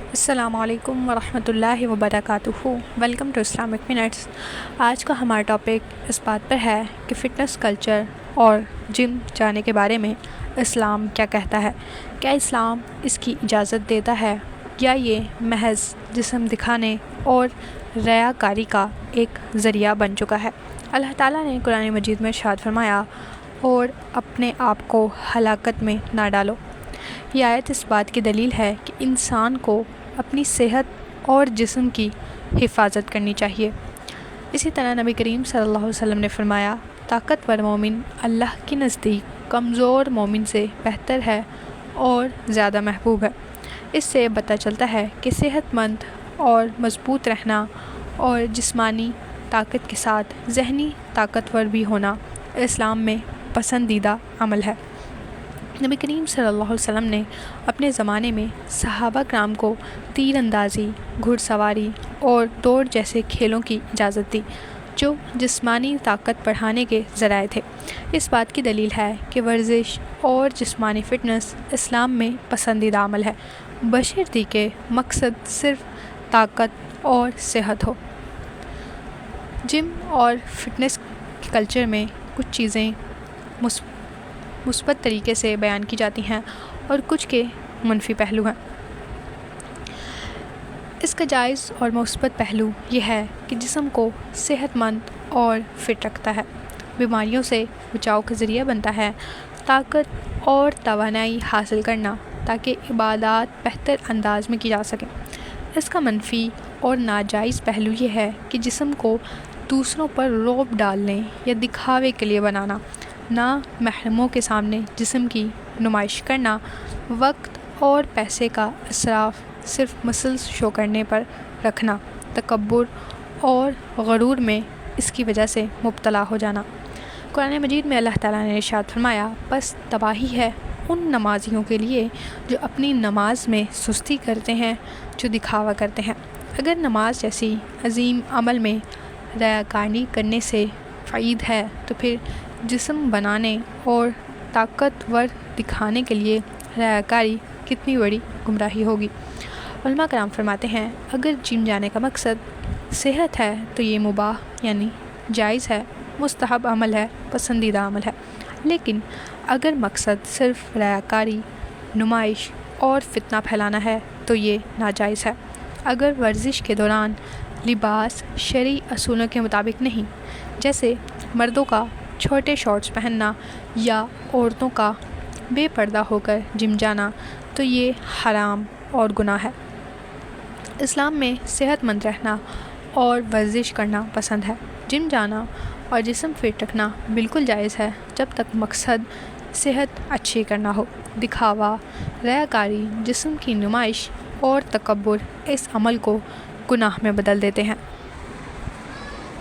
السلام علیکم ورحمۃ اللہ وبرکاتہ۔ Welcome to Islamic minutes. آج کا ہمارا ٹاپک اس بات پر ہے کہ فٹنس کلچر اور جم جانے کے بارے میں اسلام کیا کہتا ہے۔ کیا اسلام اس کی اجازت دیتا ہے یا یہ محض جسم دکھانے اور ریاکاری کا ایک ذریعہ بن چکا ہے؟ اللہ تعالیٰ نے قرآن مجید میں ارشاد فرمایا، اور اپنے آپ کو ہلاکت میں نہ ڈالو۔ یہ آیت اس بات کی دلیل ہے کہ انسان کو اپنی صحت اور جسم کی حفاظت کرنی چاہیے۔ اسی طرح نبی کریم صلی اللہ علیہ وسلم نے فرمایا، طاقتور مومن اللہ کے نزدیک کمزور مومن سے بہتر ہے اور زیادہ محبوب ہے۔ اس سے پتہ چلتا ہے کہ صحت مند اور مضبوط رہنا اور جسمانی طاقت کے ساتھ ذہنی طاقتور بھی ہونا اسلام میں پسندیدہ عمل ہے۔ نبی کریم صلی اللہ علیہ وسلم نے اپنے زمانے میں صحابہ کرام کو تیر اندازی، گھڑ سواری اور دوڑ جیسے کھیلوں کی اجازت دی، جو جسمانی طاقت بڑھانے کے ذرائع تھے۔ اس بات کی دلیل ہے کہ ورزش اور جسمانی فٹنس اسلام میں پسندیدہ عمل ہے، بشرطیکہ کہ مقصد صرف طاقت اور صحت ہو۔ جم اور فٹنس کلچر میں کچھ چیزیں مثبت طریقے سے بیان کی جاتی ہیں اور کچھ کے منفی پہلو ہیں۔ اس کا جائز اور مثبت پہلو یہ ہے کہ جسم کو صحت مند اور فٹ رکھتا ہے، بیماریوں سے بچاؤ کا ذریعہ بنتا ہے، طاقت اور توانائی حاصل کرنا تاکہ عبادات بہتر انداز میں کی جا سکیں۔ اس کا منفی اور ناجائز پہلو یہ ہے کہ جسم کو دوسروں پر رعب ڈالنے یا دکھاوے کے لیے بنانا، نامحرموں کے سامنے جسم کی نمائش کرنا، وقت اور پیسے کا اسراف صرف مسلز شو کرنے پر رکھنا، تکبر اور غرور میں اس کی وجہ سے مبتلا ہو جانا۔ قرآن مجید میں اللہ تعالیٰ نے ارشاد فرمایا، بس تباہی ہے ان نمازیوں کے لیے جو اپنی نماز میں سستی کرتے ہیں، جو دکھاوا کرتے ہیں۔ اگر نماز جیسی عظیم عمل میں ریاکاری کرنے سے وعید ہے تو پھر جسم بنانے اور طاقتور دکھانے کے لیے ریاکاری کتنی بڑی گمراہی ہوگی۔ علماء کرام فرماتے ہیں، اگر جم جانے کا مقصد صحت ہے تو یہ مباح یعنی جائز ہے، مستحب عمل ہے، پسندیدہ عمل ہے۔ لیکن اگر مقصد صرف ریاکاری، نمائش اور فتنہ پھیلانا ہے تو یہ ناجائز ہے۔ اگر ورزش کے دوران لباس شرعی اصولوں کے مطابق نہیں، جیسے مردوں کا چھوٹے شارٹس پہننا یا عورتوں کا بے پردہ ہو کر جم جانا، تو یہ حرام اور گناہ ہے۔ اسلام میں صحت مند رہنا اور ورزش کرنا پسند ہے۔ جم جانا اور جسم فٹ رکھنا بالکل جائز ہے جب تک مقصد صحت اچھی کرنا ہو۔ دکھاوا، ریاکاری، جسم کی نمائش اور تکبر اس عمل کو گناہ میں بدل دیتے ہیں۔